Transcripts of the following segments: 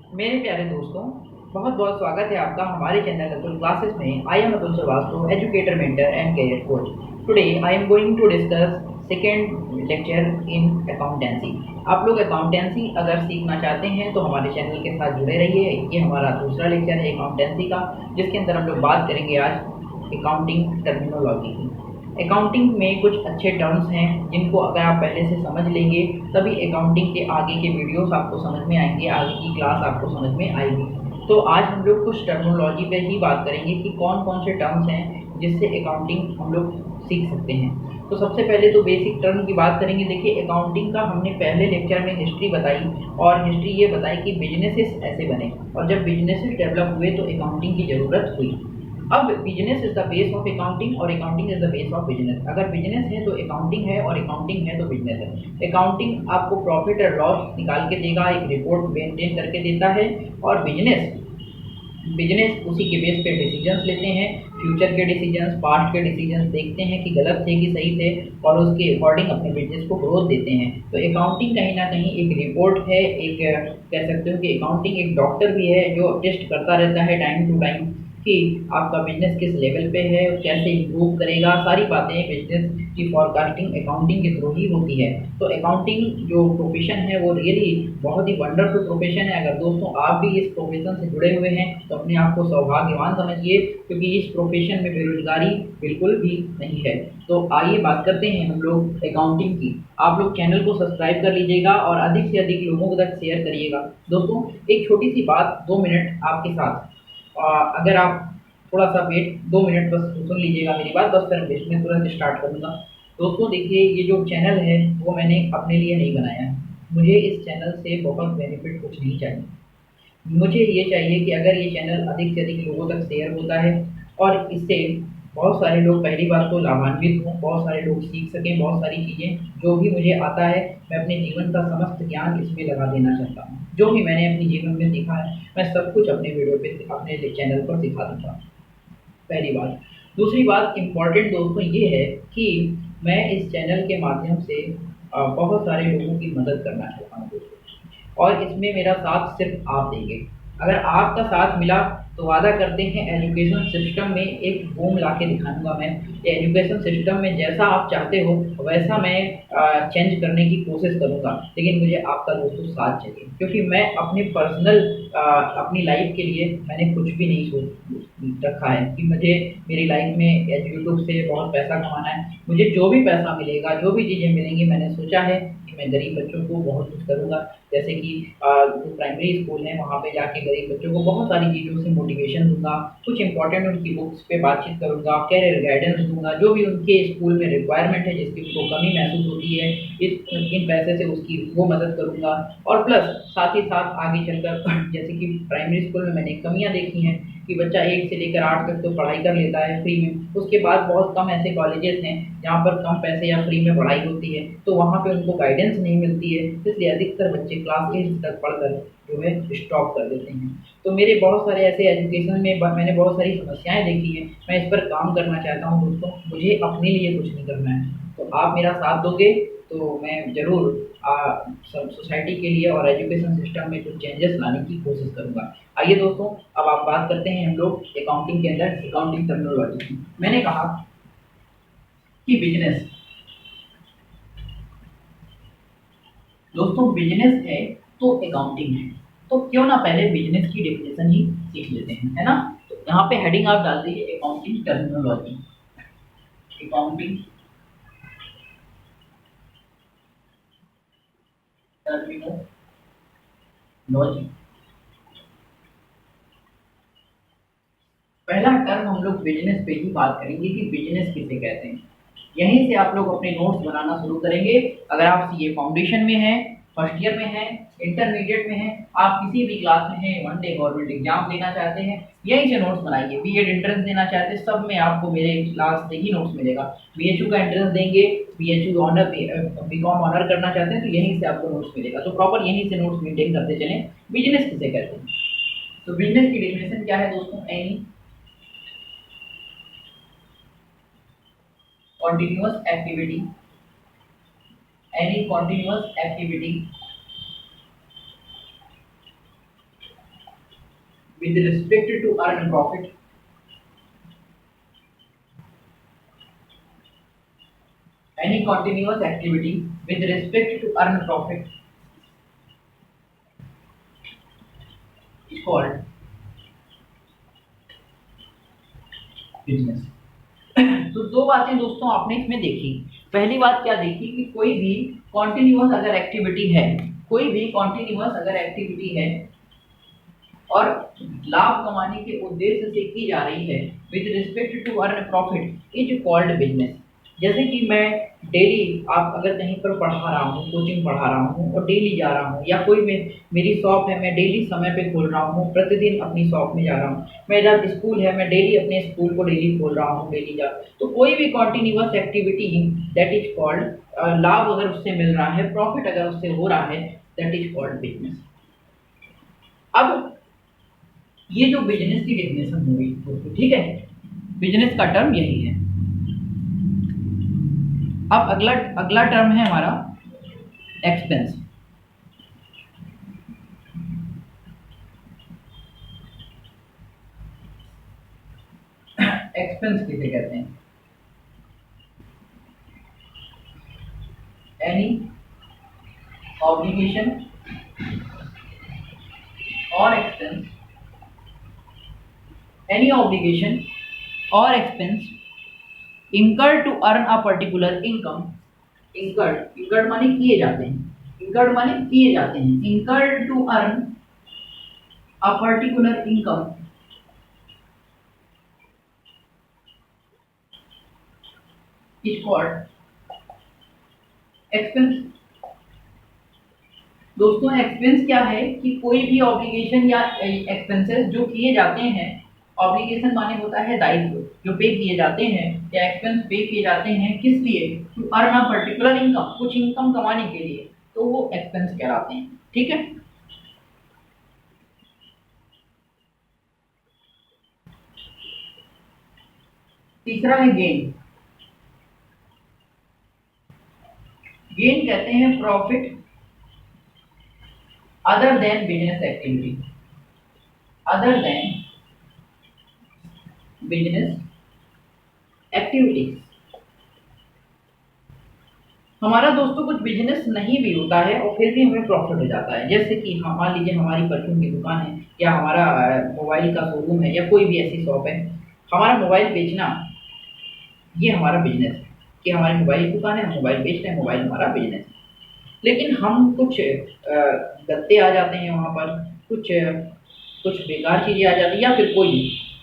मेरे प्यारे दोस्तों, बहुत बहुत स्वागत है आपका हमारे चैनल अतुल क्लासेस में। I am Atul Shrivastava, educator, mentor and career coach. Today I am going to discuss second lecture in accountancy. आप लोग अकाउंटेंसी अगर सीखना चाहते हैं तो हमारे चैनल के साथ जुड़े रहिए। ये हमारा दूसरा लेक्चर है अकाउंटेंसी का, जिसके अंदर हम लोग बात करेंगे आज अकाउंटिंग टर्मिनोलॉजी की। अकाउंटिंग में कुछ अच्छे टर्म्स हैं जिनको अगर आप पहले से समझ लेंगे तभी अकाउंटिंग के आगे के वीडियोस आपको समझ में आएंगे, आगे की क्लास आपको समझ में आएगी। तो आज हम लोग कुछ टर्मिनोलॉजी पे ही बात करेंगे कि कौन कौन से टर्म्स हैं जिससे अकाउंटिंग हम लोग सीख सकते हैं। तो सबसे पहले तो बेसिक टर्म की बात करेंगे। देखिए, अकाउंटिंग का हमने पहले लेक्चर में हिस्ट्री बताई और हिस्ट्री ये बताई कि बिजनेसेस ऐसे बने और जब बिजनेसेस डेवलप हुए तो अकाउंटिंग की ज़रूरत हुई। अब business is the base of accounting और accounting is the base of business. अगर बिजनेस है तो अकाउंटिंग है और अकाउंटिंग है तो बिजनेस है। अकाउंटिंग आपको प्रॉफिट और लॉस निकाल के देगा, एक रिपोर्ट मेंटेन करके देता है। और बिजनेस बिजनेस उसी के बेस पे डिसीजंस लेते हैं, फ्यूचर के डिसीजंस, पास्ट के डिसीजंस देखते हैं कि गलत थे कि सही थे और उसके अकॉर्डिंग अपने बिजनेस को ग्रोथ देते हैं। तो अकाउंटिंग कहीं ना कहीं एक रिपोर्ट है, एक कह सकते हो कि अकाउंटिंग एक डॉक्टर भी है जो टेस्ट करता रहता है टाइम टू टाइम कि आपका बिजनेस किस लेवल पे है, कैसे इम्प्रूव करेगा। सारी बातें बिजनेस की फॉरकास्टिंग अकाउंटिंग के थ्रू ही होती है। तो अकाउंटिंग जो प्रोफेशन है वो रियली बहुत ही वंडरफुल प्रोफेशन है। अगर दोस्तों आप भी इस प्रोफेशन से जुड़े हुए हैं तो अपने आप को सौभाग्यवान समझिए, क्योंकि इस प्रोफेशन में बेरोजगारी बिल्कुल भी नहीं है। तो आइए बात करते हैं हम लोग अकाउंटिंग की। आप लोग चैनल को सब्सक्राइब कर लीजिएगा और अधिक से अधिक लोगों तक शेयर करिएगा। दोस्तों, एक छोटी सी बात, 2 मिनट आपके साथ। अगर आप थोड़ा सा वेट, 2 मिनट बस सुन लीजिएगा मेरी बात, बस फिर मैं तुरंत स्टार्ट करूँगा। दोस्तों देखिए, ये जो चैनल है वो मैंने अपने लिए नहीं बनाया है। मुझे इस चैनल से बहुत बेनिफिट कुछ नहीं चाहिए। मुझे ये चाहिए कि अगर ये चैनल अधिक से अधिक लोगों तक शेयर होता है और इससे बहुत सारे लोग, पहली बात तो लाभान्वित हों, बहुत सारे लोग सीख सकें, बहुत सारी चीज़ें जो भी मुझे आता है मैं अपने जीवन का समस्त ज्ञान इसमें लगा देना चाहता हूँ। जो भी मैंने अपने जीवन में सीखा है मैं सब कुछ अपने वीडियो पे, अपने चैनल पर सिखा दूँगा। पहली बात। दूसरी बात इम्पॉर्टेंट दोस्तों ये है कि मैं इस चैनल के माध्यम से बहुत सारे लोगों की मदद करना चाहता हूँ दोस्तों, और इसमें मेरा साथ सिर्फ आप देंगे। अगर आपका साथ मिला तो वादा करते हैं एजुकेशन सिस्टम में एक बूम ला के दिखाऊंगा मैं। एजुकेशन सिस्टम में जैसा आप चाहते हो वैसा मैं चेंज करने की कोशिश करूंगा, लेकिन मुझे आपका दोस्तों साथ चाहिए, क्योंकि मैं अपने पर्सनल अपनी लाइफ के लिए मैंने कुछ भी नहीं सोच रखा है कि मुझे मेरी लाइफ में यूट्यूब से बहुत पैसा कमाना है। मुझे जो भी पैसा मिलेगा, जो भी चीज़ें मिलेंगी, मैंने सोचा है कि मैं गरीब बच्चों को बहुत कुछ करूँगा। जैसे कि जो प्राइमरी स्कूल है वहाँ पे जाके गरीब बच्चों को बहुत सारी चीज़ों से मोटिवेशन दूंगा, कुछ इंपॉर्टेंट उनकी बुक्स पे बातचीत करूंगा, कैरियर गाइडेंस दूंगा, जो भी उनके स्कूल में रिक्वायरमेंट है जिसकी उनको कमी महसूस होती है, इन पैसे से उसकी वो मदद करूंगा। और प्लस साथ ही साथ आगे चलकर जैसे कि प्राइमरी स्कूल में मैंने कमियां देखी हैं कि बच्चा 1 से लेकर 8 तक तो पढ़ाई कर लेता है फ्री में, उसके बाद बहुत कम ऐसे कॉलेजेस हैं जहाँ पर कम पैसे या फ्री में पढ़ाई होती है, तो वहाँ पे उनको गाइडेंस नहीं मिलती है, इसलिए अधिकतर बच्चे क्लास 8 तक पढ़कर जो है स्टॉप कर देते हैं। तो मेरे बहुत सारे ऐसे एजुकेशन में मैंने बहुत सारी समस्याएं देखी हैं, मैं इस पर काम करना चाहता हूँ दोस्तों। मुझे अपने लिए कुछ नहीं करना है, तो आप मेरा साथ दोगे तो मैं ज़रूर सोसाइटी के लिए और एजुकेशन सिस्टम में कुछ चेंजेस लाने की कोशिश करूँगा। आइए दोस्तों, अब आप बात करते हैं हम लोग अकाउंटिंग के अंदर अकाउंटिंग टर्मिनोलॉजी की। मैंने कहा कि बिजनेस, दोस्तों बिजनेस है तो अकाउंटिंग है, तो क्यों ना पहले बिजनेस की डेफिनेशन ही सीख लेते हैं, है ना। तो यहाँ पे हेडिंग आप डाल दीजिए अकाउंटिंग टर्मिनोलॉजी। Accounting terminology. पहला टर्म हम लोग बिजनेस पे ही बात करेंगे कि बिजनेस किसे कहते हैं। यहीं से आप लोग अपने नोट्स बनाना शुरू करेंगे। अगर आप सीए फाउंडेशन में हैं, फर्स्ट ईयर में हैं, इंटरमीडिएट में हैं, आप किसी भी क्लास में हैं, वन डे गवर्नमेंट एग्जाम देना चाहते हैं, यहीं से नोट्स बनाइए। बीएड एंट्रेंस देना चाहते हैं, सब में आपको मेरे क्लास से ही नोट्स मिलेगा। बीएचयू का एंट्रेंस देंगे, बीएचयू ऑनर, बीकॉम ऑनर करना चाहते हैं तो यहीं से आपको नोट्स मिलेगा। तो प्रॉपर यहीं से नोट्स मेंटेन करते चलें। बिजनेस किसे कहते हैं, तो बिजनेस की डेफिनेशन क्या है दोस्तों? Any continuous activity, any continuous activity with respect to earn a profit. Any continuous activity with respect to earn a profit is called business. तो दो बातें दोस्तों आपने इसमें देखी। पहली बात क्या देखी कि कोई भी कॉन्टिन्यूअस अगर एक्टिविटी है, कोई भी कॉन्टिन्यूअस अगर एक्टिविटी है और लाभ कमाने के उद्देश्य से की जा रही है with respect to earn profit is called business. जैसे कि मैं डेली, आप अगर कहीं पर पढ़ा रहा हूँ, कोचिंग पढ़ा रहा हूँ और डेली जा रहा हूँ, या कोई मेरी शॉप है, मैं डेली समय पे खोल रहा हूँ, प्रतिदिन अपनी शॉप में जा रहा हूँ, मेरा स्कूल है, मैं डेली अपने स्कूल को डेली खोल रहा हूँ, डेली जा, तो कोई भी continuous activity that is called लाभ अगर उससे मिल रहा है, प्रॉफिट अगर उससे हो रहा है, दैट इज कॉल्ड बिजनेस। अब ये जो बिजनेस की डेफिनेशन हुई दोस्तों, ठीक है, बिजनेस का टर्म यही है। अब अगला अगला टर्म है हमारा एक्सपेंस। एक्सपेंस किसे कहते हैं? एनी ऑब्लिगेशन और एक्सपेंस, एनी ऑब्लिगेशन और expense incurred to earn a particular income, incurred माने किए जाते हैं, incurred माने किए जाते हैं, incurred to earn a particular income is called expense। दोस्तों एक्सपेंस क्या है कि कोई भी ऑब्लिगेशन या एक्सपेंसेस जो किए जाते हैं, ऑब्लिगेशन माने होता है दायित्व, जो पे किए जाते हैं, या एक्सपेंस पे किए जाते हैं किस लिए? To earn a particular income, कुछ इनकम कमाने के लिए, तो वो एक्सपेंस कहलाते हैं। ठीक है, तीसरा है गेन। गेन कहते हैं profit other than business activity, other than business activities. हमारा दोस्तों कुछ बिजनेस नहीं भी होता है और फिर भी हमें प्रॉफिट हो जाता है। जैसे कि मान लीजिए हमारी परफ्यूम की दुकान है, या हमारा मोबाइल का शोरूम है, या कोई भी ऐसी शॉप है, हमारा मोबाइल बेचना ये हमारा बिजनेस है, कि हमारी मोबाइल की दुकान है, हम मोबाइल बेच रहे हैं, मोबाइल हमारा बिजनेस है। लेकिन हम कुछ गत्ते आ जाते हैं वहाँ पर, कुछ कुछ बेकार चीज़ें आ जाती है, या फिर कोई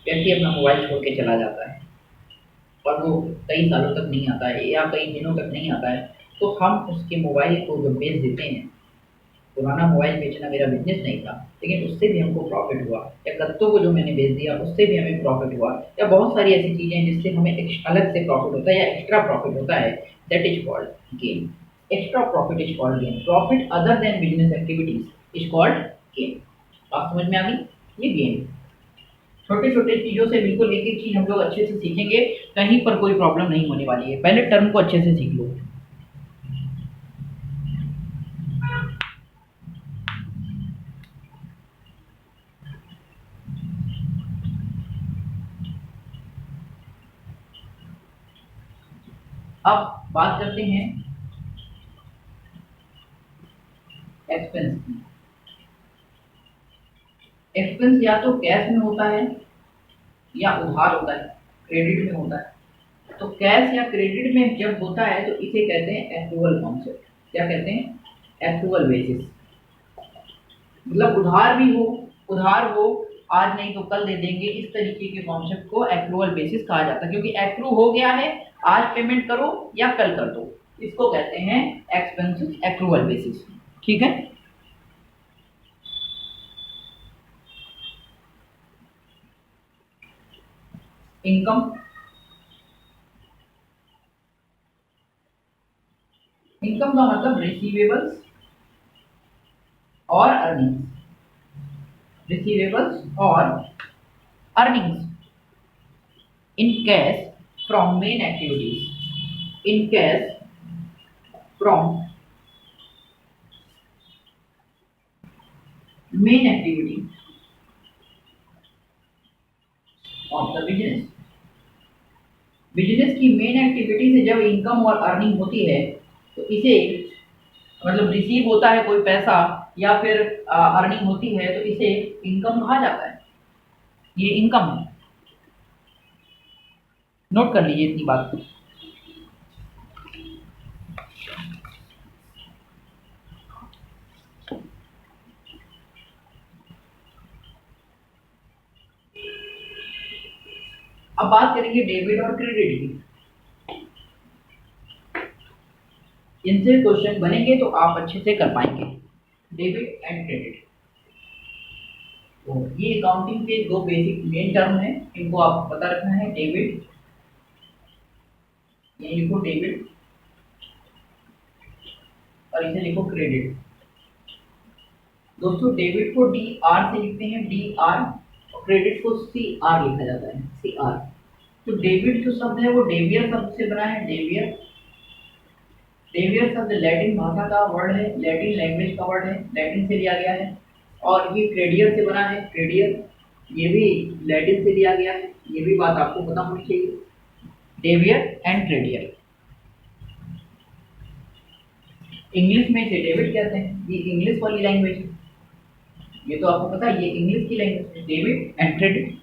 व्यक्ति अपना मोबाइल छोड़ के चला जाता है और वो कई सालों तक नहीं आता है या कई दिनों तक नहीं आता है, तो हम उसके मोबाइल को जब बेच देते हैं, पुराना मोबाइल बेचना मेरा बिजनेस नहीं था, लेकिन उससे भी हमको प्रॉफिट हुआ, या गत्तों को जो मैंने बेच दिया उससे भी हमें प्रॉफिट हुआ, या बहुत सारी ऐसी चीज़ें हैं जिससे हमें अलग से प्रॉफिट होता है या एक्स्ट्रा प्रॉफिट होता है, that is called gain. Extra profit is called gain, profit other than business activities is called gain. बात समझ में आ गई? ये गेन, छोटे छोटे चीज़ों से बिल्कुल एक एक चीज़ हम लोग अच्छे से सीखेंगे, कहीं पर कोई प्रॉब्लम नहीं होने वाली है। पहले टर्म को अच्छे से सीख लो। अब बात करते हैं एक्सपेंस की। एक्सपेंस या तो कैश में होता है या उधार होता है, क्रेडिट में होता है। तो कैश या क्रेडिट में जब होता है तो इसे कहते हैं एक्रूवल कॉन्सेप्ट। क्या कहते हैं? Accrual basis. मतलब उधार हो आज नहीं तो कल दे देंगे, इस तरीके के कॉन्सेप्ट को एक्रूवल बेसिस कहा जाता है, क्योंकि एक्रू हो गया है, आज पेमेंट करो या कल कर दो, इसको कहते हैं एक्सपेंसेस एक्रूवल बेसिस। ठीक है, इनकम, इनकम का मतलब रिसीवेबल्स और अर्निंग्स, रिसीवेबल्स और earnings in cash from main activities, in cash from main activity. Business. Business की मेन एक्टिविटी से जब इनकम और अर्निंग होती है तो इसे मतलब रिसीव होता है कोई पैसा या फिर अर्निंग होती है तो इसे इनकम कहा जाता है। ये इनकम है, नोट कर लीजिए इतनी बात। अब बात करेंगे डेबिट और क्रेडिट की। इनसे क्वेश्चन बनेंगे तो आप अच्छे से कर पाएंगे। डेबिट एंड क्रेडिट, तो ये अकाउंटिंग के दो बेसिक मेन टर्म हैं, इनको आपको पता रखना है। डेबिट, ये लिखो डेबिट, और इसे लिखो क्रेडिट। दोस्तों डेबिट को डी आर से लिखते हैं, डी आर, और क्रेडिट को सी आर लिखा जाता है, सी आर। तो डेबिट जो शब्द है वो डेबियर शब्द से बना है, डेबियर। डेबियर शब्द लैटिन भाषा का वर्ड है, लैटिन लैंग्वेज का वर्ड है, लैटिन से लिया गया है। और ये क्रेडियर से बना है, क्रेडियर, ये भी लैटिन से लिया गया है, ये भी बात आपको पता होनी चाहिए। डेबियर एंड क्रेडियर, इंग्लिश में इसे डेबिट कहते हैं, ये इंग्लिश वाली लैंग्वेज है, ये तो आपको पता है, ये इंग्लिश की लैंग्वेज है, डेबिट एंड क्रेडिट।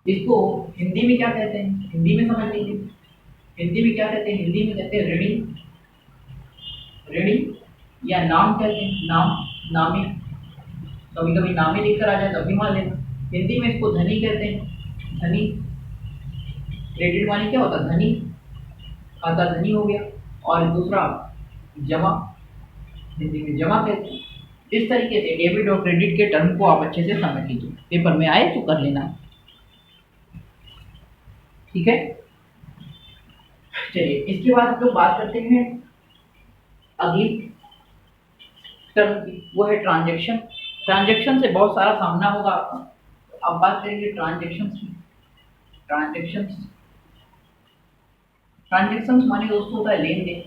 इसको हिंदी में क्या कहते हैं, हिंदी में समझ लीजिए। हिंदी में क्या कहते हैं, हिंदी में कहते हैं ऋणी, ऋणी, या नाम कहते हैं, नाम, नामी। कभी कभी नामी लिखकर आ जाए तब भी मान लेना। हिंदी में इसको धनी कहते हैं, धनी। क्रेडिट मानी क्या होता है, धनी, खाता धनी हो गया। और दूसरा जमा, हिंदी में जमा कहते हैं। इस तरीके से डेबिट और क्रेडिट के टर्म को आप अच्छे से समझ लीजिए, पेपर में आए तो कर लेना, ठीक है। चलिए इसके बाद हम लोग बात करते हैं अगली टर्म की, वो है ट्रांजैक्शन। ट्रांजैक्शन से बहुत सारा सामना होगा आपका। अब बात करेंगे ट्रांजैक्शन की। ट्रांजैक्शन माने दोस्तों होता है लेन देन।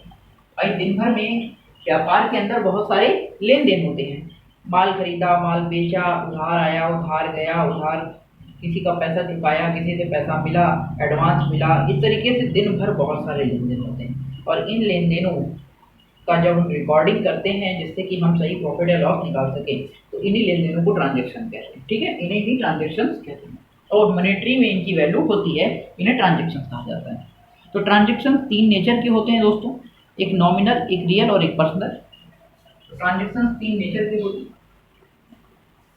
भाई दिन भर में व्यापार के अंदर बहुत सारे लेन देन होते हैं, माल खरीदा, माल बेचा, उधार आया, उधार गया, उधार किसी का पैसा चुकाया, किसी से पैसा मिला, एडवांस मिला, इस तरीके से दिन भर बहुत सारे लेन देन होते हैं। और इन लेन देनों का जब हम रिकॉर्डिंग करते हैं जिससे कि हम सही प्रॉफिट या लॉस निकाल सकें, तो इन्हीं लेन देनों को ट्रांजैक्शन कहते हैं, ठीक है, इन्हें ही ट्रांजैक्शन कहते हैं। और मॉनेटरी में इनकी वैल्यू होती है, इन्हें ट्रांजैक्शन कहा जाता है। तो ट्रांजैक्शन तीन नेचर के होते हैं दोस्तों, एक नॉमिनल, एक रियल और एक पर्सनल। ट्रांजैक्शन तीन नेचर के होते हैं।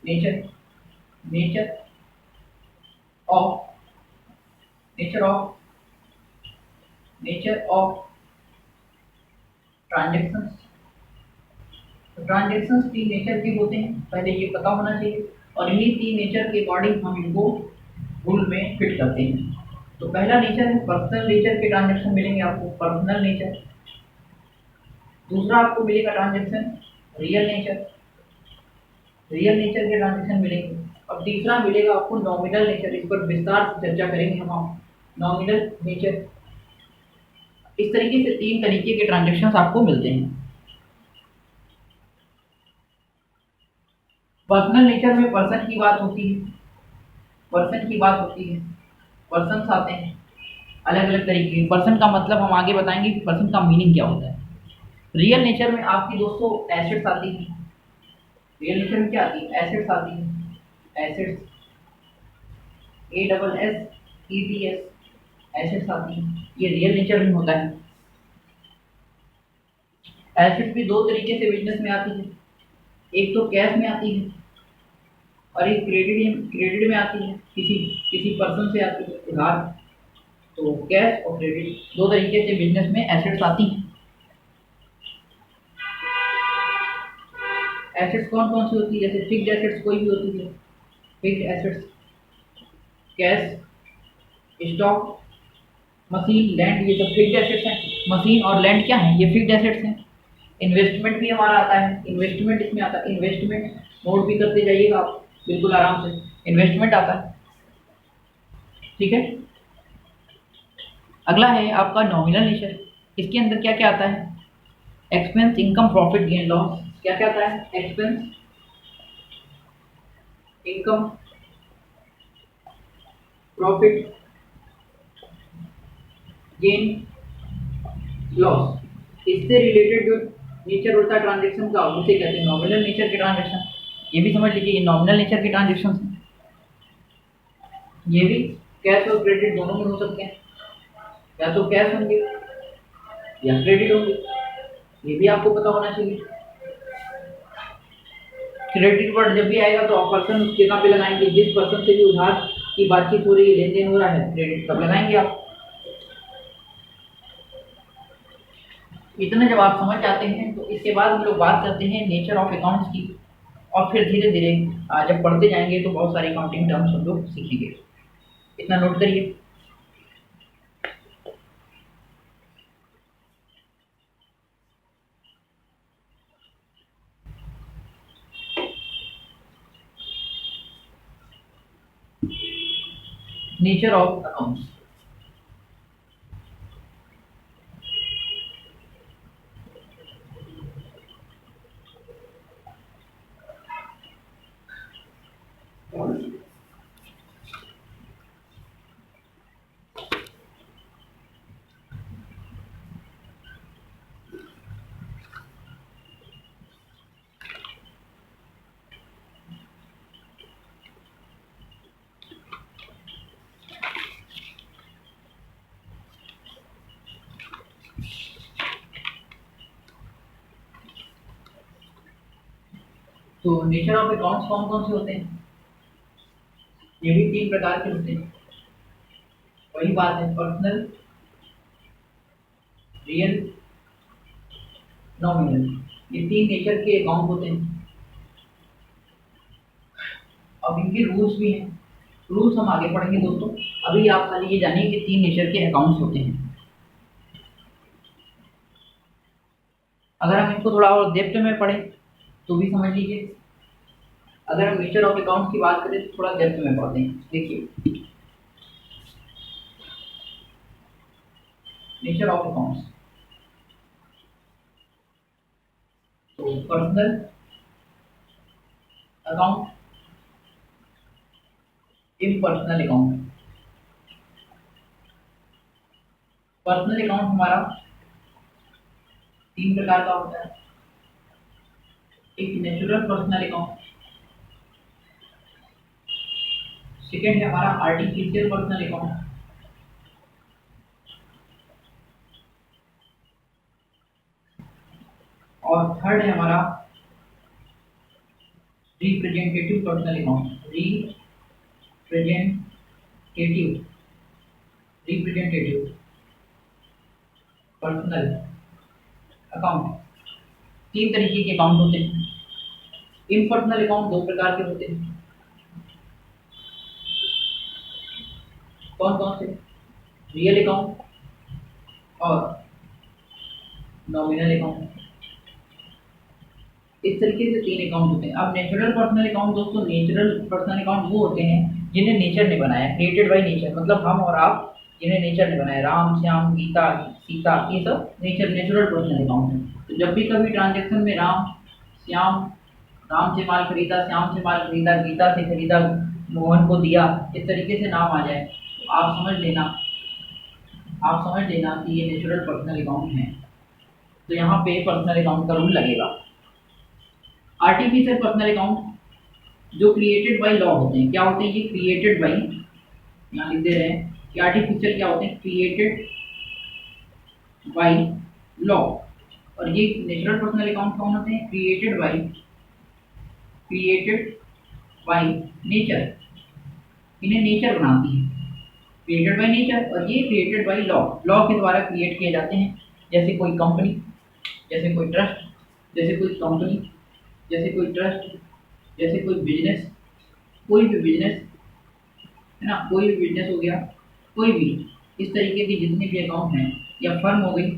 Nature, nature of, nature of, nature of transactions. तो ट्रांजैक्शंस तीन नेचर के होते हैं, पहले ये पता होना चाहिए। और इन्हीं तीन नेचर के अकॉर्डिंग हम इनको रूल में फिट करते हैं। तो पहला नेचर है पर्सनल नेचर के ट्रांजैक्शन मिलेंगे आपको, पर्सनल नेचर। दूसरा आपको मिलेगा transaction real nature, real nature के ट्रांजैक्शन मिलेंगे। और तीसरा मिलेगा आपको नॉमिनल नेचर, इस पर विस्तार से चर्चा करेंगे हम, नॉमिनल नेचर। इस तरीके से तीन तरीके के ट्रांजैक्शंस आपको मिलते हैं। पर्सनल नेचर में पर्सन की बात होती है, पर्सन की बात होती है, पर्सन्स आते हैं अलग अलग तरीके। पर्सन का मतलब हम आगे बताएंगे कि पर्सन का मीनिंग क्या होता है। रियल नेचर में आपकी दोस्तों एसेट्स आती हैं। रियल नेचर में क्या आती है, एसेट्स आती हैं, एसेट्स, ASSETS, एसेट्स आती हैं, ये रियल नेचर में होता है। एसेट्स भी दो तरीके से बिजनेस में आती है, एक तो कैश में आती है और एक क्रेडिट में आती है, किसी पर्सन से आती है उधार। तो कैश और क्रेडिट दो तरीके से बिजनेस में एसेट्स आती हैं। एसेट्स कौन कौन सी होती है, जैसे फिक्स्ड एसेट्स कोई भी होती है, fixed assets, cash, stock, machine, land, ये सब फिक्स्ड एसेट्स हैं। मशीन और लैंड क्या है, ये फिक्स्ड एसेट्स हैं। इन्वेस्टमेंट भी हमारा आता है, इन्वेस्टमेंट इसमें आता है, इन्वेस्टमेंट नोट भी करते जाइएगा आप बिल्कुल आराम से, इन्वेस्टमेंट आता है, ठीक है। अगला है आपका नॉमिनल नेचर। इसके अंदर क्या क्या आता है, expense, income, profit, gain, loss. क्या क्या आता है, expense, income, profit, gain, loss. इससे रिलेटेड जो नेचर होता है ट्रांजेक्शन का उसे कहते हैं नॉमिनल नेचर के ट्रांजेक्शन। ये भी समझ लीजिए, ये नॉमिनल नेचर के ट्रांजेक्शन हैं। ये भी कैश और क्रेडिट दोनों में हो सकते हैं, या तो कैश होंगे या क्रेडिट होंगे, ये भी आपको पता होना चाहिए। क्रेडिट वर्ड जब भी आएगा तो आप पर्सन उसके कहाँ पे लगाएंगे, जिस पर्सन से भी उधार की बातचीत हो रही है, लेन देन हो रहा है, क्रेडिट कब लगाएंगे आप। इतना जब आप समझ जाते हैं तो इसके बाद हम लोग बात करते हैं नेचर ऑफ अकाउंट्स की, और फिर धीरे धीरे जब पढ़ते जाएंगे तो बहुत सारे अकाउंटिंग टर्म्स हम लोग सीखेंगे। इतना नोट करिए। Nature of accounts. तो नेचर ऑफ अकाउंट्स कौन कौन से होते हैं, ये भी 3 प्रकार के होते हैं। वही बात है, पर्सनल, रियल, नॉमिनल, ये 3 नेचर के अकाउंट होते हैं। अब इनके रूल्स भी हैं, रूल्स हम आगे पढ़ेंगे दोस्तों। अभी आप खाली ये जानिए कि 3 नेचर के अकाउंट्स होते हैं। अगर हम इनको थोड़ा और डेप्थ में पढ़ें तो भी समझ लीजिए। अगर हम नेचर ऑफ अकाउंट्स की बात करें तो थोड़ा डेप्थ में पढ़ते हैं। देखिए, नेचर ऑफ अकाउंट्स, तो personal account, impersonal account. Personal account हमारा 3 प्रकार का होता है। एक नेचुरल पर्सनल अकाउंट, सेकेंड है हमारा आर्टिफिशियल पर्सनल अकाउंट, और थर्ड है हमारा representative personal account. Representative personal account. 3 तरीके के अकाउंट होते हैं। इम्पर्सनल अकाउंट 2 प्रकार के होते हैं। कौन कौन से? रियल अकाउंट और नॉमिनल अकाउंट। इस तरीके से 3 अकाउंट होते हैं। अब नेचुरल पर्सनल अकाउंट दोस्तों, नेचुरल पर्सनल अकाउंट वो होते हैं जिन्हें नेचर ने बनाया, क्रिएटेड बाय नेचर, मतलब हम और आप, जिन्हें नेचर ने बनाया। राम, श्याम, गीता, सीता, ये सब नेचुरल पर्सनल अकाउंट है। तो जब भी कभी ट्रांजेक्शन में श्याम राम से माल खरीदा, श्याम से माल खरीदा, गीता से खरीदा, मोहन को दिया, इस तरीके से नाम आ जाए तो आप समझ लेना कि ये नेचुरल पर्सनल अकाउंट है। तो यहाँ पे पर्सनल अकाउंट का रूल लगेगा। आर्टिफिशियल पर्सनल अकाउंट जो क्रिएटेड बाय लॉ होते हैं। क्या होते हैं ये? क्रिएटेड बाय, यहाँ लिख दे रहे हैं कि आर्टिफिशियल क्या होते हैं? Created by law. और ये नेचुरल पर्सनल अकाउंट कौन होते हैं? Created by nature. इन्हें नेचर बनाती है, क्रिएटेड बाय नेचर, और ये क्रिएटेड बाय लॉ के द्वारा क्रिएट किए जाते हैं। जैसे कोई कंपनी, जैसे कोई ट्रस्ट, जैसे कोई कंपनी, जैसे कोई ट्रस्ट, जैसे कोई बिजनेस, कोई भी बिजनेस है ना, कोई भी बिजनेस हो गया, कोई भी इस तरीके के जितने भी अकाउंट हैं, या फर्म हो गई,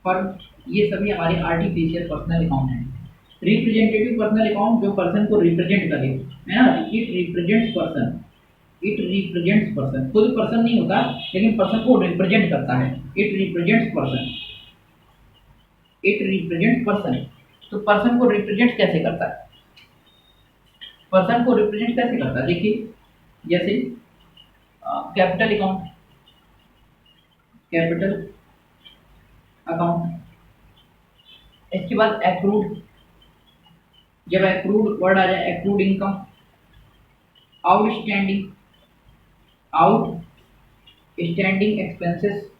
फर्म, ये सभी हमारे आर्टिफिशियल पर्सनल अकाउंट हैं। रिप्रेजेंटेटिव पर्सनल अकाउंट जो पर्सन को रिप्रेजेंट करे, है ना, इट रिप्रेजेंट्स पर्सन, खुद पर्सन नहीं होता लेकिन पर्सन को रिप्रेजेंट करता है। It represents person. तो पर्सन को रिप्रेजेंट कैसे करता है? पर्सन को रिप्रेजेंट कैसे करता है, देखिए जैसे कैपिटल अकाउंट, कैपिटल अकाउंट, इसके बाद एक्रूड, जब एक्रूड वर्ड आ जाए, accrued income, outstanding, outstanding expenses,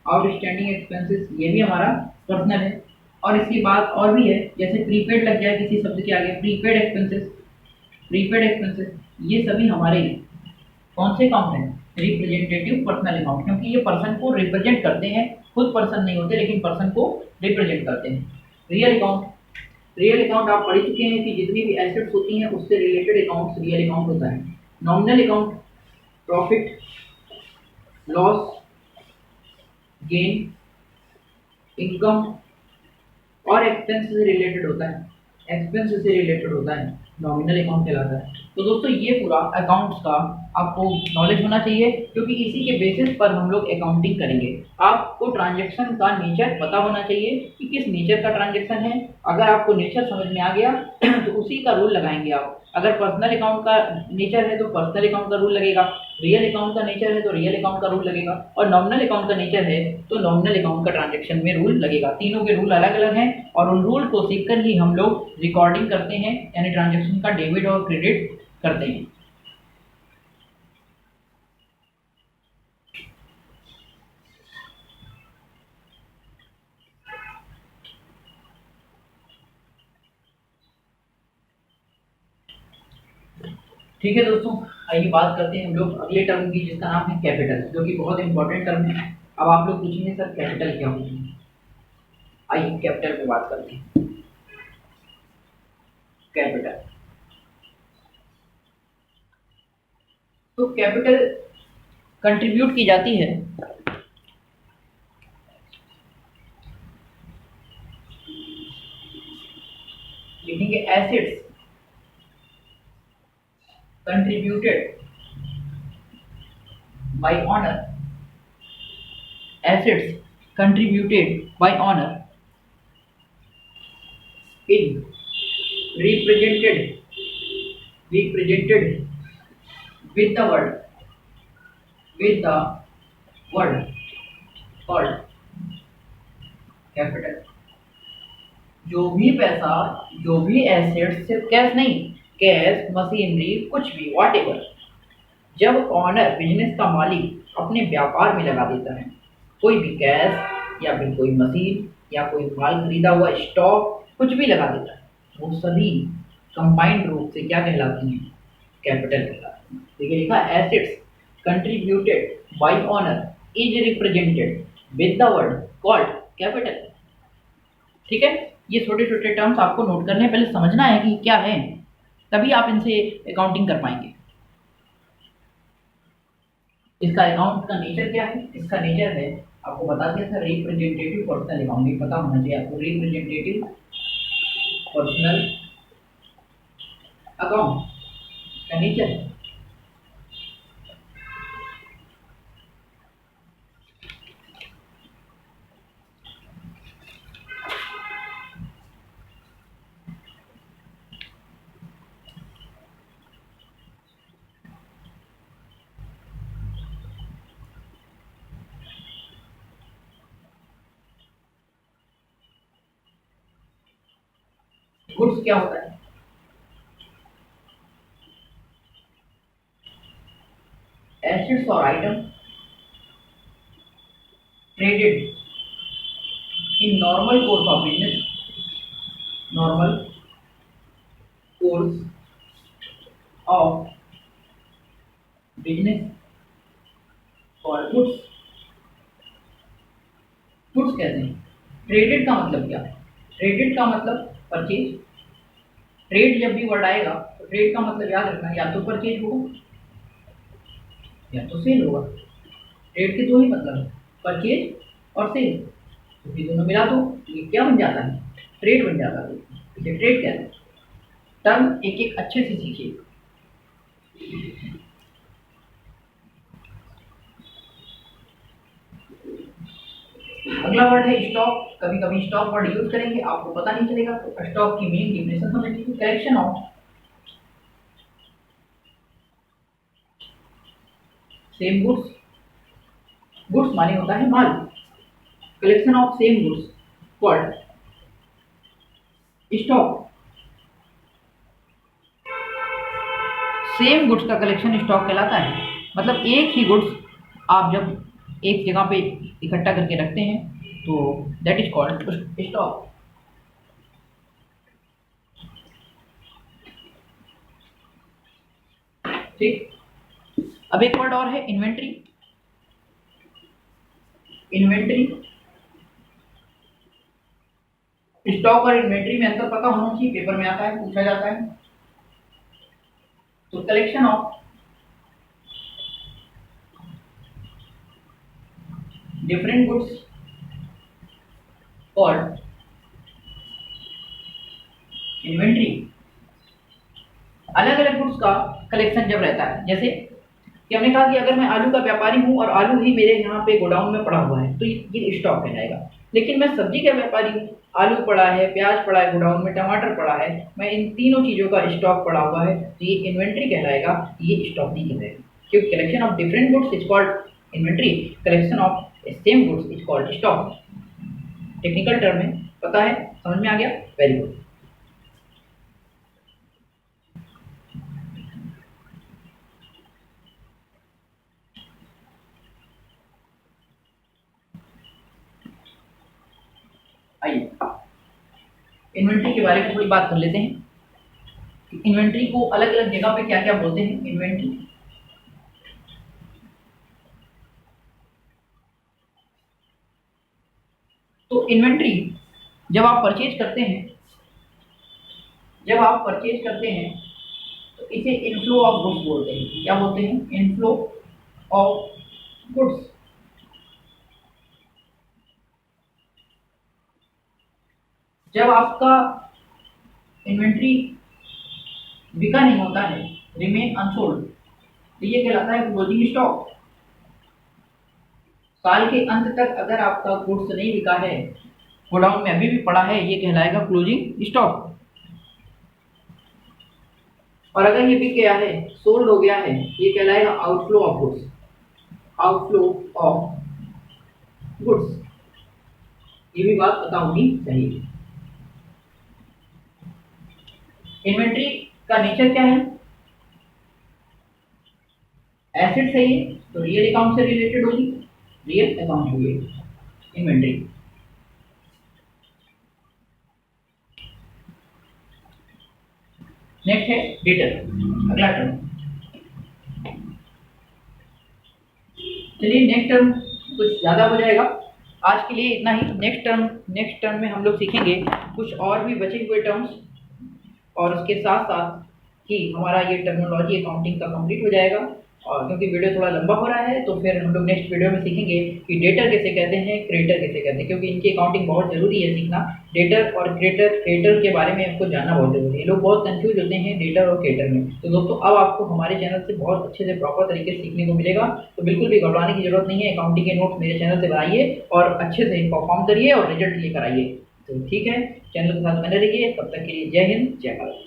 outstanding expenses ये भी हमारा पर्सनल है। और इसके बाद और भी है, जैसे प्रीपेड लग जाए किसी शब्द के आगे, प्रीपेड एक्सपेंसेस, प्रीपेड एक्सपेंसेस, ये सभी हमारे कौन से अकाउंट हैं, रिप्रेजेंटेटिव पर्सनल अकाउंट, क्योंकि ये पर्सन को रिप्रेजेंट करते हैं, खुद पर्सन नहीं होते लेकिन पर्सन को रिप्रेजेंट करते हैं। रियल अकाउंट, रियल अकाउंट आप पढ़ चुके हैं कि जितनी भी एसेट्स होती हैं उससे रिलेटेड अकाउंट रियल अकाउंट होता है। Nominal account, profit, loss, gain, income और एक्सपेंस से रिलेटेड होता है, एक्सपेंस से रिलेटेड होता है, नॉमिनल अकाउंट कहलाता है। तो दोस्तों ये पूरा अकाउंट्स का आपको नॉलेज होना चाहिए, क्योंकि इसी के बेसिस पर हम लोग अकाउंटिंग करेंगे। आपको ट्रांजैक्शन का नेचर पता होना चाहिए कि किस नेचर का ट्रांजैक्शन है। अगर आपको नेचर समझ में आ गया तो उसी का रूल लगाएंगे आप। अगर पर्सनल अकाउंट का नेचर है तो पर्सनल अकाउंट का रूल लगेगा, रियल अकाउंट का नेचर है तो रियल अकाउंट का रूल लगेगा, और नॉमिनल अकाउंट का नेचर है तो नॉमिनल अकाउंट का ट्रांजैक्शन में रूल लगेगा। तीनों के रूल अलग अलग हैं और उन रूल को सीखकर ही हम लोग रिकॉर्डिंग करते हैं, यानी ट्रांजैक्शन का डेबिट और क्रेडिट करते हैं। ठीक है दोस्तों, आइए बात करते हैं हम लोग अगले टर्म की, जिसका नाम है कैपिटल, जो कि बहुत इंपॉर्टेंट टर्म है। अब आप लोग पूछेंगे सर कैपिटल क्या होती है, आइए कैपिटल पे बात करते हैं। कैपिटल, तो कैपिटल कंट्रीब्यूट की जाती है लिखेंगे assets contributed by honor, assets contributed by honor in represented with the word called capital। जो भी पैसा, जो भी एसेट, सिर्फ कैश नहीं, कैश, मशीनरी, कुछ भी व्हाटएवर, जब ऑनर बिजनेस का मालिक अपने व्यापार में लगा देता है, कोई भी कैश या फिर कोई मशीन या कोई माल खरीदा हुआ स्टॉक कुछ भी लगा देता है, वो सभी कंबाइंड रूप से क्या कहलाती हैं, कैपिटल कहलाती हैं। देखिए लिखा assets contributed bye honour is represented with the word called capital. ठीक है, ये छोटे छोटे टर्म्स आपको नोट करने हैं, पहले समझना है कि क्या है, तभी आप इनसे अकाउंटिंग कर पाएंगे। इसका अकाउंट का नेचर क्या है, इसका नेचर है, आपको बता दिया था, रिप्रेजेंटेटिव पर्सनल अकाउंट, ये पता होना चाहिए आपको, रिप्रेजेंटेटिव पर्सनल अकाउंट का नेचर है। गुड्स क्या होता है, एसेट्स और item traded in normal course of business, normal course of business और गुड्स, गुड्स कहते हैं। ट्रेडेड का मतलब क्या है, ट्रेडेड का मतलब परचेज। ट्रेड जब भी वर्ड आएगा तो ट्रेड का मतलब याद रखना, या तो परचेज होगा या तो सेल होगा। ट्रेड के दो ही मतलब है, परचेज और सेल, तो ये दोनों मिला दो, ये क्या बन जाता है, ट्रेड बन जाता है। इसे ट्रेड कहते हैं। टर्म एक एक अच्छे से सीखिए। अगला वर्ड है स्टॉक। कभी कभी स्टॉक वर्ड यूज करेंगे, आपको पता नहीं चलेगा, तो स्टॉक की मेन डिफिनेशन समझ लीजिए, collection of same goods, goods माने होता है माल, collection of same goods called stock. Same goods का कलेक्शन स्टॉक कहलाता है। मतलब एक ही गुड्स आप जब एक जगह पे इकट्ठा करके रखते हैं तो दैट इज कॉल्ड स्टॉक। ठीक, अब एक वर्ड और है इन्वेंट्री। इन्वेंट्री, स्टॉक और इन्वेंट्री में अंतर पता होना चाहिए, पेपर में आता है, पूछा जाता है। तो collection of different goods called inventory. अलग अलग गुड्स का कलेक्शन जब रहता है, जैसे कि हमने कहा कि अगर मैं आलू का व्यापारी हूं और आलू ही मेरे यहाँ पे गोडाउन में पड़ा हुआ है तो ये स्टॉक कहलाएगा। लेकिन मैं सब्जी का व्यापारी हूँ, आलू पड़ा है, प्याज पड़ा है गोडाउन में, टमाटर पड़ा है, मैं इन तीनों चीज़ों का स्टॉक पड़ा हुआ है तो ये इन्वेंट्री कहलाएगा, ये स्टॉक नहीं कहलाएगा। क्योंकि collection of different goods is called inventory, collection of same goods is called stock. Technical term में पता है, समझ में आ गया? Very good. आइए इन्वेंट्री के बारे में थोड़ी बात कर लेते हैं। इन्वेंट्री को अलग अलग जगह पे क्या क्या बोलते हैं इन्वेंट्री। तो इन्वेंट्री जब आप परचेज करते हैं, तो इसे इनफ्लो ऑफ गुड्स बोलते हैं। क्या बोलते हैं? Inflow of goods. जब आपका इन्वेंट्री बिका नहीं होता है, रिमेन अनसोल्ड, तो ये कहलाता है क्लोजिंग स्टॉक। साल के अंत तक अगर आपका गुड्स नहीं बिका है, गोडाउन में अभी भी पड़ा है, ये कहलाएगा क्लोजिंग स्टॉक। और अगर ये बिक गया है, सोल्ड हो गया है, ये कहलाएगा outflow of goods. Outflow of goods, ये भी बात पता होनी चाहिए। इन्वेंट्री का नेचर क्या है? एसेट है ये, तो रियल अकाउंट से रिलेटेड होगी, रियल अकाउंट होगी इन्वेंट्री। नेक्स्ट है डेटर, अगला टर्म। चलिए नेक्स्ट टर्म कुछ ज्यादा हो जाएगा, आज के लिए इतना ही। नेक्स्ट टर्म में हम लोग सीखेंगे कुछ और भी बचे हुए टर्म्स, और उसके साथ साथ ही हमारा ये टर्मिनोलॉजी अकाउंटिंग का कंप्लीट हो जाएगा। और क्योंकि वीडियो थोड़ा लंबा हो रहा है तो फिर हम लोग नेक्स्ट वीडियो में सीखेंगे कि डेटर कैसे कहते हैं, क्रेडिटर कैसे कहते हैं, क्योंकि इनकी अकाउंटिंग बहुत जरूरी है सीखना। डेटर और क्रेडिटर के बारे में आपको जानना बहुत जरूरी है। लोग बहुत कंफ्यूज होते हैं डेटर और क्रेडिटर में। तो दोस्तों अब आपको हमारे चैनल से बहुत अच्छे से प्रॉपर तरीके से सीखने को मिलेगा, तो बिल्कुल भी घबराने की जरूरत नहीं है। अकाउंटिंग के नोट्स मेरे चैनल से बनाइए और अच्छे से परफॉर्म करिए और रिजल्ट लेकर आइए। तो ठीक है, चैनल के साथ बने रहिए। तब तक के लिए जय हिंद, जय भारत।